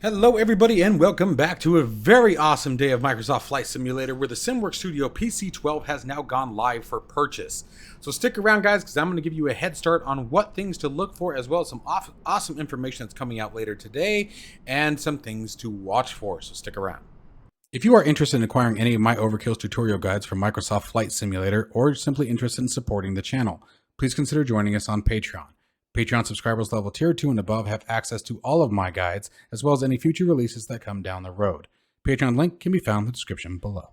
Hello everybody and welcome back to a very awesome day of Microsoft Flight Simulator where the SimWorks Studio PC-12 has now gone live for purchase. So stick around guys because I'm going to give you a head start on what things to look for as well as some awesome information that's coming out later today and some things to watch for, so stick around. If you are interested in acquiring any of my Overkills tutorial guides from Microsoft Flight Simulator or simply interested in supporting the channel, please consider joining us on Patreon. Patreon subscribers level tier 2 and above have access to all of my guides, as well as any future releases that come down the road. Patreon link can be found in the description below.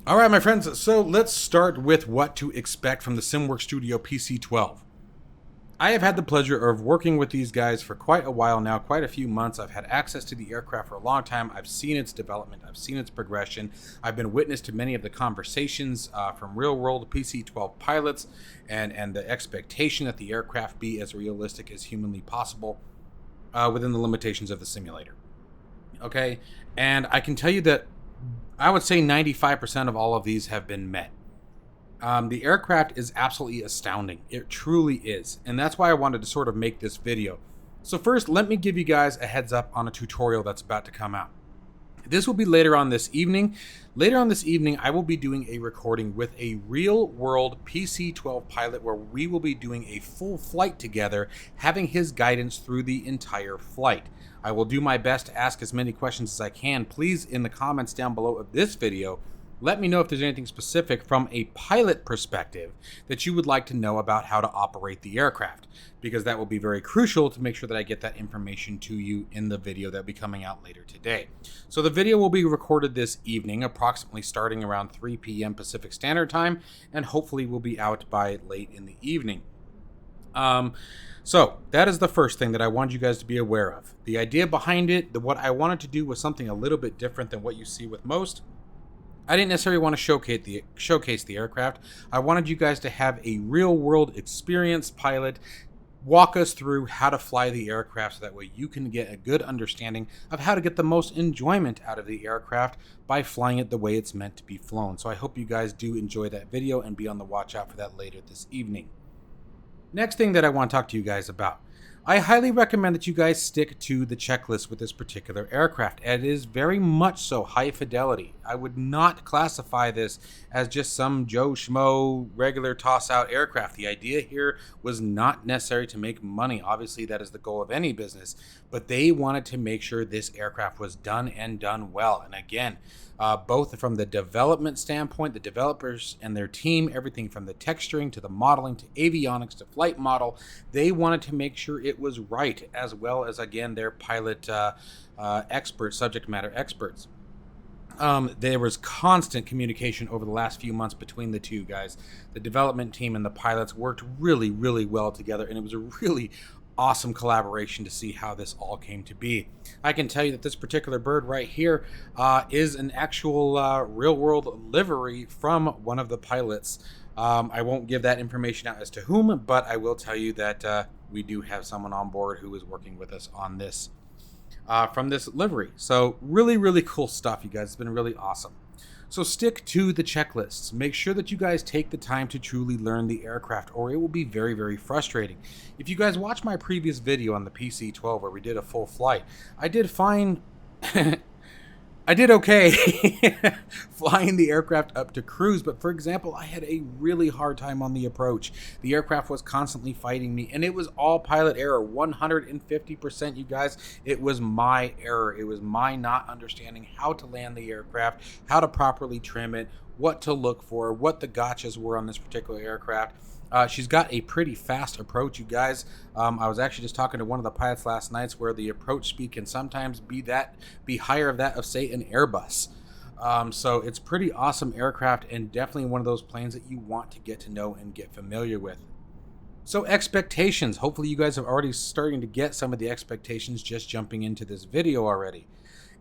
Alright my friends, so let's start with what to expect from the SimWorks Studio PC-12. I have had the pleasure of working with these guys for quite a while now, quite a few months. I've had access to the aircraft for a long time. I've seen its development. I've seen its progression. I've been witness to many of the conversations from real-world PC-12 pilots and the expectation that the aircraft be as realistic as humanly possible within the limitations of the simulator. Okay, and I can tell you that I would say 95% of all of these have been met. The aircraft is absolutely astounding. It truly is. And that's why I wanted to sort of make this video. So first, let me give you guys a heads up on a tutorial that's about to come out. This will be later on this evening. Later on this evening, I will be doing a recording with a real-world PC-12 pilot where we will be doing a full flight together, having his guidance through the entire flight. I will do my best to ask as many questions as I can. Please, in the comments down below of this video, let me know if there's anything specific from a pilot perspective that you would like to know about how to operate the aircraft, because that will be very crucial to make sure that I get that information to you in the video that will be coming out later today. So the video will be recorded this evening, approximately starting around 3 p.m. Pacific Standard Time, and hopefully will be out by late in the evening. So that is the first thing that I wanted you guys to be aware of. The idea behind it, what I wanted to do was something a little bit different than what you see with most. I didn't necessarily want to showcase the aircraft. I wanted you guys to have a real-world experienced pilot walk us through how to fly the aircraft so that way you can get a good understanding of how to get the most enjoyment out of the aircraft by flying it the way it's meant to be flown. So I hope you guys do enjoy that video and be on the watch out for that later this evening. Next thing that I want to talk to you guys about. I highly recommend that you guys stick to the checklist with this particular aircraft. It is very much so high fidelity. I would not classify this as just some Joe Schmo regular toss-out aircraft. The idea here was not necessary to make money. Obviously, that is the goal of any business, but they wanted to make sure this aircraft was done and done well. And again, both from the development standpoint, the developers and their team, everything from the texturing to the modeling to avionics to flight model, they wanted to make sure it was right, as well as, again, their pilot experts, subject matter experts. There was constant communication over the last few months between the two guys. The development team and the pilots worked really, really well together, and it was a really awesome collaboration to see how this all came to be. I can tell you that this particular bird right here is an actual real-world livery from one of the pilots. I won't give that information out as to whom, but I will tell you that we do have someone on board who is working with us on this from this livery. So really, really cool stuff, you guys. It's been really awesome. So stick to the checklists. Make sure that you guys take the time to truly learn the aircraft, or it will be very, very frustrating. If you guys watch my previous video on the PC-12 where we did a full flight, I did fine. I did okay flying the aircraft up to cruise, but for example, I had a really hard time on the approach. The aircraft was constantly fighting me, and it was all pilot error, 150%, you guys. It was my error. It was my not understanding how to land the aircraft, how to properly trim it, what to look for, what the gotchas were on this particular aircraft. She's got a pretty fast approach, you guys. I was actually just talking to one of the pilots last night where the approach speed can sometimes be higher of that of, say, an Airbus. So it's pretty awesome aircraft and definitely one of those planes that you want to get to know and get familiar with. So expectations. Hopefully you guys are already starting to get some of the expectations just jumping into this video already.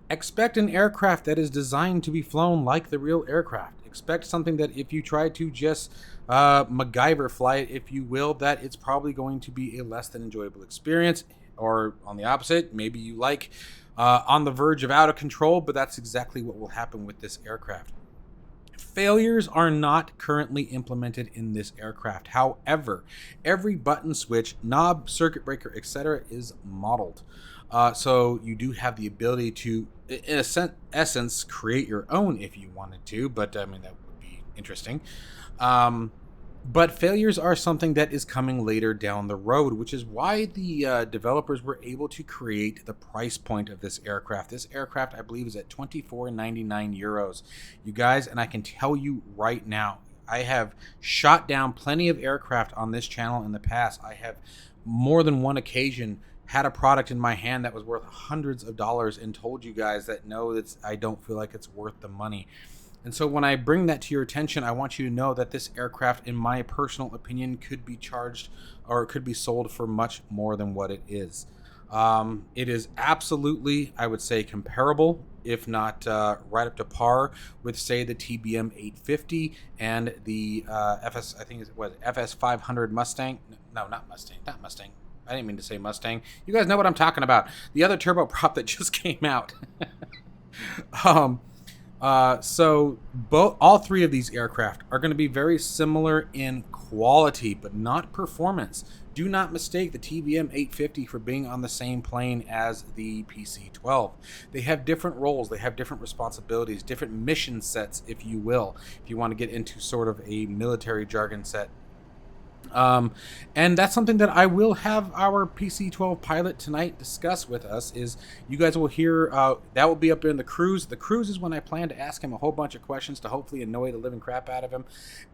Expect an aircraft that is designed to be flown like the real aircraft. Expect something that if you try to just MacGyver fly it, if you will, that it's probably going to be a less than enjoyable experience. Or on the opposite, maybe you like on the verge of out of control, but that's exactly what will happen with this aircraft. Failures are not currently implemented in this aircraft. However, every button switch, knob, circuit breaker, etc. is modeled. So you do have the ability to, in a essence, create your own if you wanted to, but I mean, that would be interesting. But failures are something that is coming later down the road, which is why the developers were able to create the price point of this aircraft. This aircraft, I believe, is at 24.99 euros. You guys, and I can tell you right now, I have shot down plenty of aircraft on this channel in the past. I have more than one occasion had a product in my hand that was worth hundreds of dollars and told you guys that no, I don't feel like it's worth the money. And so when I bring that to your attention, I want you to know that this aircraft, in my personal opinion, could be charged or could be sold for much more than what it is. It is absolutely, I would say, comparable, if not right up to par with, say, the TBM 850 and the FS, I think it's what, FS 500 Mustang. No, not Mustang. I didn't mean to say Mustang. You guys know what I'm talking about. The other turboprop that just came out. So all three of these aircraft are going to be very similar in quality, but not performance. Do not mistake the TBM 850 for being on the same plane as the PC-12. They have different roles, they have different responsibilities, different mission sets, if you will, if you want to get into sort of a military jargon set. And that's something that I will have our PC-12 pilot tonight discuss with us. Is you guys will hear that will be up in the cruise. The cruise is when I plan to ask him a whole bunch of questions to hopefully annoy the living crap out of him.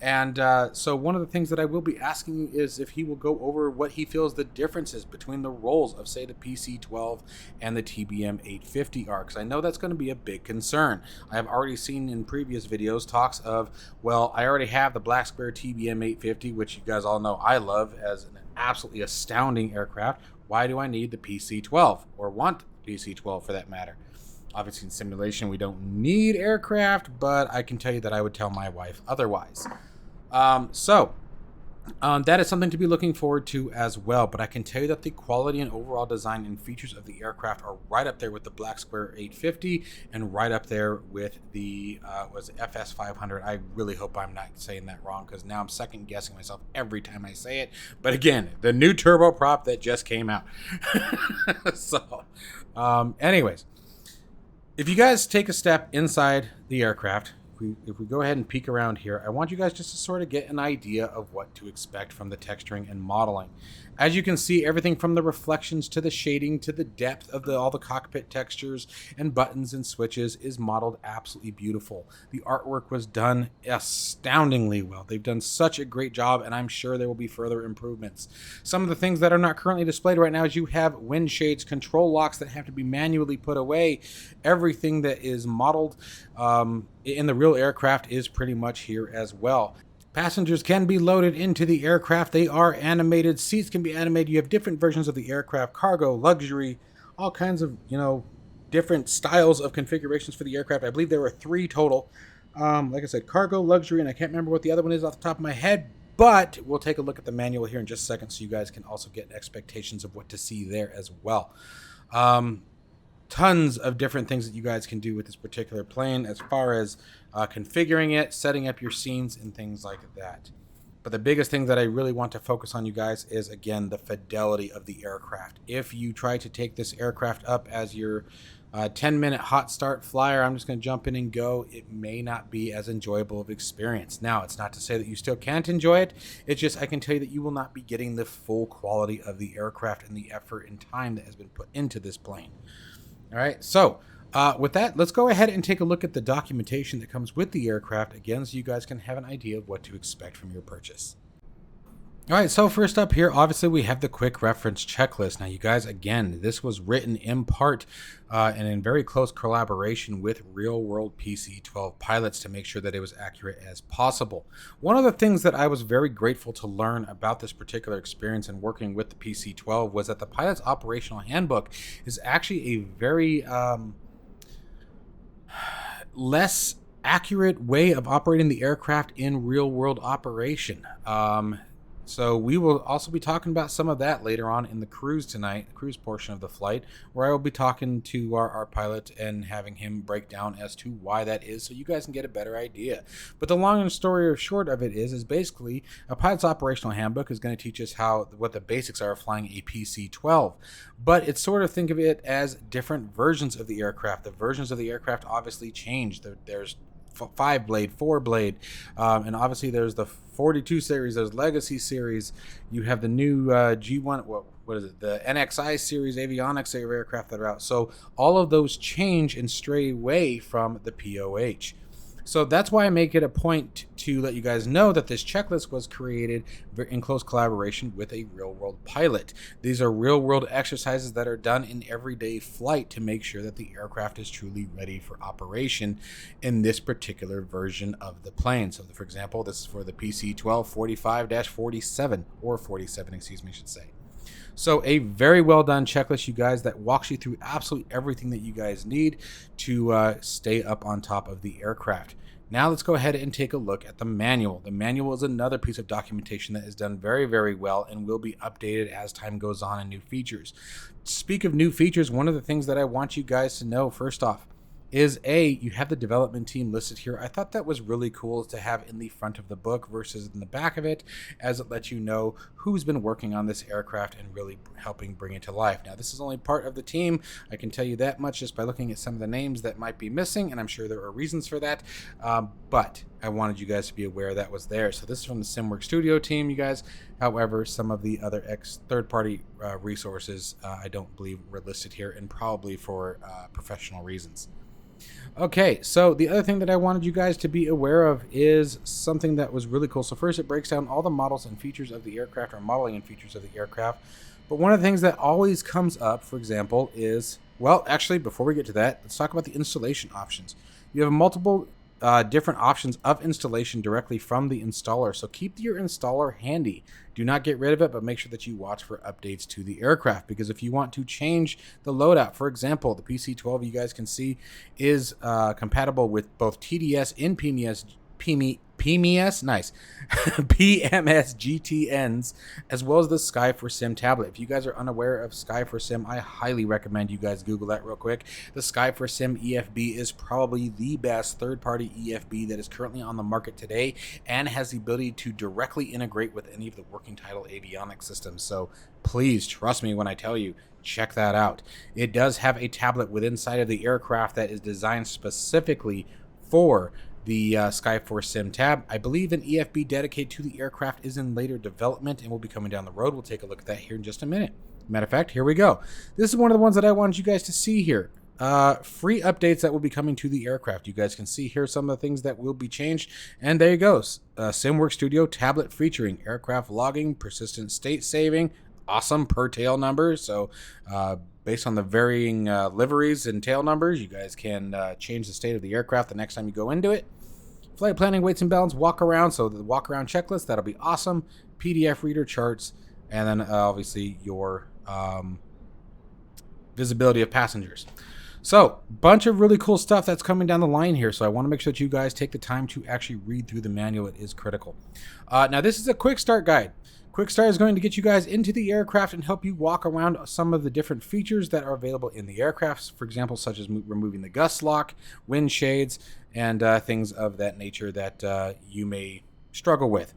And so one of the things that I will be asking you is if he will go over what he feels the differences between the roles of, say, the PC-12 and the TBM 850 are, because I know that's going to be a big concern. I have already seen in previous videos talks of, well, I already have the Black Square TBM 850, which you guys all know I love as an absolutely astounding aircraft. Why do I need the PC-12 or want the PC-12 for that matter? Obviously in simulation we don't need aircraft, but I can tell you that I would tell my wife otherwise. That is something to be looking forward to as well, but I can tell you that the quality and overall design and features of the aircraft are right up there with the Black Square 850 and right up there with the FS 500. I really hope I'm not saying that wrong, because now I'm second guessing myself every time I say it. But again, the new turboprop that just came out. Anyways, if you guys take a step inside the aircraft, if we go ahead and peek around here, I want you guys just to sort of get an idea of what to expect from the texturing and modeling. As you can see, everything from the reflections to the shading to the depth of all the cockpit textures and buttons and switches is modeled absolutely beautiful. The artwork was done astoundingly well. They've done such a great job, and I'm sure there will be further improvements. Some of the things that are not currently displayed right now is you have wind shades, control locks that have to be manually put away. Everything that is modeled in the real aircraft is pretty much here as well. Passengers can be loaded into the aircraft. They are animated. Seats can be animated. You have different versions of the aircraft, cargo, luxury, all kinds of, different styles of configurations for the aircraft. I believe there were 3 total. Like I said, cargo, luxury, and I can't remember what the other one is off the top of my head, but we'll take a look at the manual here in just a second so you guys can also get expectations of what to see there as well. Tons of different things that you guys can do with this particular plane as far as configuring it, setting up your scenes, and things like that. But the biggest thing that I really want to focus on, you guys, is, again, the fidelity of the aircraft. If you try to take this aircraft up as your 10-minute hot start flyer, I'm just going to jump in and go, it may not be as enjoyable of experience. Now, it's not to say that you still can't enjoy it. It's just I can tell you that you will not be getting the full quality of the aircraft and the effort and time that has been put into this plane. All right, so with that, let's go ahead and take a look at the documentation that comes with the aircraft, again, so you guys can have an idea of what to expect from your purchase. All right, so first up here, obviously, we have the quick reference checklist. Now, you guys, again, this was written in part and in very close collaboration with real-world PC-12 pilots to make sure that it was accurate as possible. One of the things that I was very grateful to learn about this particular experience in working with the PC-12 was that the pilot's operational handbook is actually a very less accurate way of operating the aircraft in real-world operation. So we will also be talking about some of that later on in the cruise tonight, the cruise portion of the flight, where I will be talking to our pilot and having him break down as to why that is, so you guys can get a better idea. But the long and story short of it is basically a pilot's operational handbook is going to teach us what the basics are of flying a PC-12. But it's sort of, think of it as different versions of the aircraft. The versions of the aircraft obviously change. There's 5-blade, 4-blade, and obviously there's the 42 series, there's Legacy series, you have the new G1, what is it, the NXI series avionics aircraft that are out. So all of those change and stray away from the POH. So that's why I make it a point to let you guys know that this checklist was created in close collaboration with a real-world pilot. These are real-world exercises that are done in everyday flight to make sure that the aircraft is truly ready for operation in this particular version of the plane. So, for example, this is for the PC-12 45-47, or 47, excuse me, I should say. So a very well done checklist, you guys, that walks you through absolutely everything that you guys need to stay up on top of the aircraft. Now let's go ahead and take a look at the manual. The manual is another piece of documentation that is done very, very well and will be updated as time goes on and new features. Speak of new features, one of the things that I want you guys to know first off is you have the development team listed here. I thought that was really cool to have in the front of the book versus in the back of it, as it lets you know who's been working on this aircraft and really helping bring it to life. Now, this is only part of the team. I can tell you that much just by looking at some of the names that might be missing, and I'm sure there are reasons for that, but I wanted you guys to be aware that was there. So this is from the SimWorks studio team, you guys. However, some of the other third-party resources I don't believe were listed here, and probably for professional reasons. Okay, so the other thing that I wanted you guys to be aware of is something that was really cool. So first, it breaks down all the models and features of the aircraft, or modeling and features of the aircraft. But one of the things that always comes up, for example, is, well, actually, before we get to that, let's talk about the installation options. You have multiple different options of installation directly from the installer. So keep your installer handy. Do not get rid of it, but make sure that you watch for updates to the aircraft, because if you want to change the loadout, for example, the PC-12, you guys can see, is compatible with both TDS and PMS, nice, PMS GTNs, as well as the Sky4Sim tablet. If you guys are unaware of Sky4Sim, I highly recommend you guys Google that real quick. The Sky4Sim EFB is probably the best third-party EFB that is currently on the market today, and has the ability to directly integrate with any of the working title avionics systems. So please trust me when I tell you, check that out. It does have a tablet within inside of the aircraft that is designed specifically for the Sky4Sim tab. I believe an EFB dedicated to the aircraft is in later development and will be coming down the road. We'll take a look at that here in just a minute. Matter of fact, here we go. This is one of the ones that I wanted you guys to see here. Free updates that will be coming to the aircraft. You guys can see here some of the things that will be changed. And there you go. SimWorks Studio tablet featuring aircraft logging, persistent state saving, awesome per tail number. So based on the varying liveries and tail numbers, you guys can change the state of the aircraft the next time you go into it. Flight planning, weights and balance, walk around. So the walk around checklist, that'll be awesome. PDF reader, charts, and then obviously your visibility of passengers. So bunch of really cool stuff that's coming down the line here. So I want to make sure that you guys take the time to actually read through the manual. It is critical. Now this is a quick start guide. Quick Start is going to get you guys into the aircraft and help you walk around some of the different features that are available in the aircraft, for example, such as removing the gust lock, wind shades, and things of that nature that you may struggle with.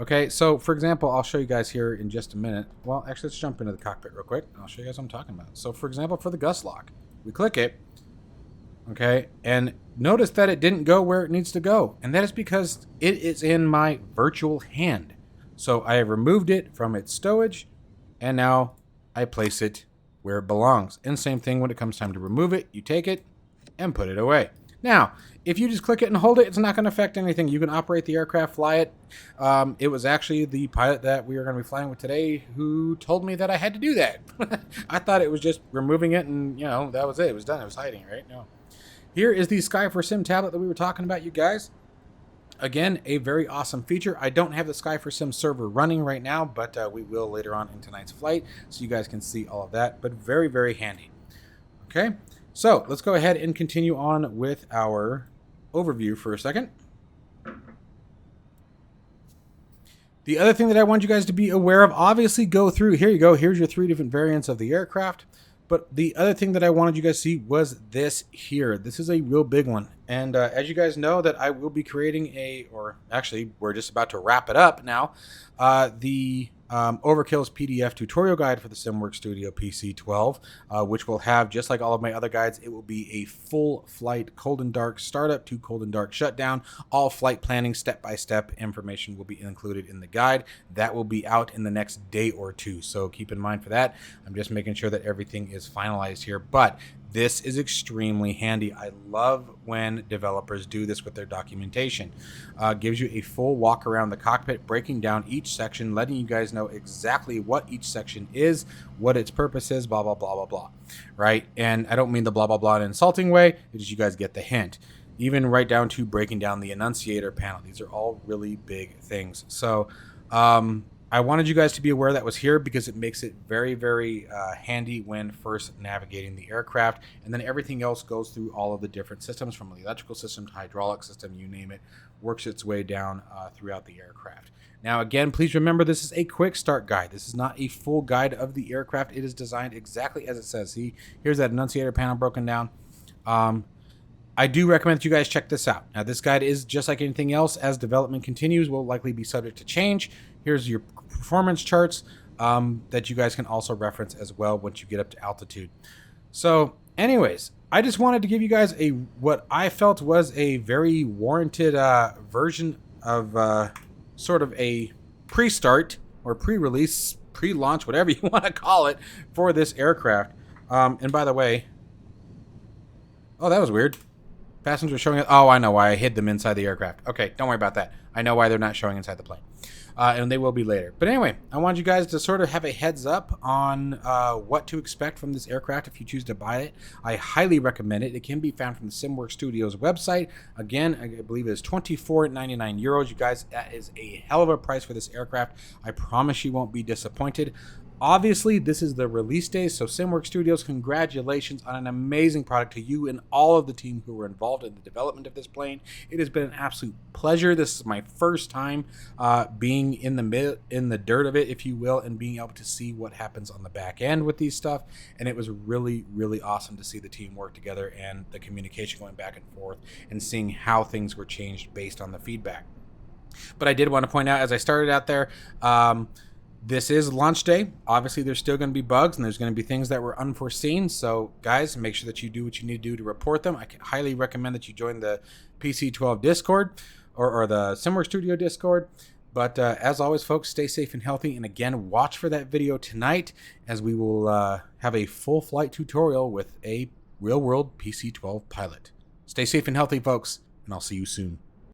Okay, so for example, I'll show you guys here in just a minute. Well, actually, let's jump into the cockpit real quick. I'll show you guys what I'm talking about. So for example, for the gust lock, we click it, okay, and notice that it didn't go where it needs to go, and that is because it is in my virtual hand. So I have removed it from its stowage, and now I place it where it belongs. And same thing when it comes time to remove it, you take it and put it away. Now, if you just click it and hold it, it's not going to affect anything. You can operate the aircraft, fly it. It was actually the pilot that we are going to be flying with today who told me that I had to do that. I thought it was just removing it and, you know, that was it. It was done. It was hiding, right? No. Here is the Sky4Sim tablet that we were talking about, you guys. Again, a very awesome feature. I don't have the Sky4Sim server running right now, but we will later on in tonight's flight, so you guys can see all of that, but very, very handy. Okay, so let's go ahead and continue on with our overview for a second. The other thing that I want you guys to be aware of, obviously go through, here you go, here's your 3 different variants of the aircraft. But the other thing that I wanted you guys to see was this here. This is a real big one. And as you guys know, that I will be creating or actually we're just about to wrap it up now, the Overkill's PDF tutorial guide for the SimWorks Studio PC-12, which will have, just like all of my other guides, it will be a full flight cold and dark startup to cold and dark shutdown. All flight planning step-by-step information will be included in the guide. That will be out in the next day or two, so keep in mind for that. I'm just making sure that everything is finalized here, but this is extremely handy. I love when developers do this with their documentation. Gives you a full walk around the cockpit, breaking down each section, letting you guys know exactly what each section is, what its purpose is, blah, blah, blah, blah, blah, right? And I don't mean the blah, blah, blah in an insulting way. It's just you guys get the hint. Even right down to breaking down the annunciator panel. These are all really big things. So, I wanted you guys to be aware that was here because it makes it very, very handy when first navigating the aircraft. And then everything else goes through all of the different systems, from the electrical system to hydraulic system, you name it, works its way down throughout the aircraft. Now, again, please remember this is a quick start guide. This is not a full guide of the aircraft. It is designed exactly as it says. See, here's that annunciator panel broken down. I do recommend that you guys check this out. Now, this guide is just like anything else. As development continues, will likely be subject to change. Here's your performance charts that you guys can also reference as well once you get up to altitude. So, anyways, I just wanted to give you guys what I felt was a very warranted version of sort of a pre-start or pre-release, pre-launch, whatever you want to call it, for this aircraft. And by the way, oh, that was weird. Passengers showing it. Oh, I know why I hid them inside the aircraft. Okay, don't worry about that. I know why they're not showing inside the plane. And they will be later. But anyway, I want you guys to sort of have a heads up on what to expect from this aircraft if you choose to buy it. I highly recommend it. It can be found from the SimWorks Studios website. Again, I believe it is €24.99. You guys, that is a hell of a price for this aircraft. I promise you won't be disappointed. Obviously, this is the release day, so SimWorks Studios, congratulations on an amazing product to you and all of the team who were involved in the development of this plane. It has been an absolute pleasure. This is my first time being in the dirt of it, if you will, and being able to see what happens on the back end with these stuff. And it was really, really awesome to see the team work together and the communication going back and forth and seeing how things were changed based on the feedback. But I did want to point out, as I started out there, this is launch day. Obviously, there's still going to be bugs and there's going to be things that were unforeseen. So, guys, make sure that you do what you need to do to report them. I can highly recommend that you join the PC-12 Discord or the SimWorks Studio Discord. But as always, folks, stay safe and healthy. And again, watch for that video tonight as we will have a full flight tutorial with a real-world PC-12 pilot. Stay safe and healthy, folks, and I'll see you soon.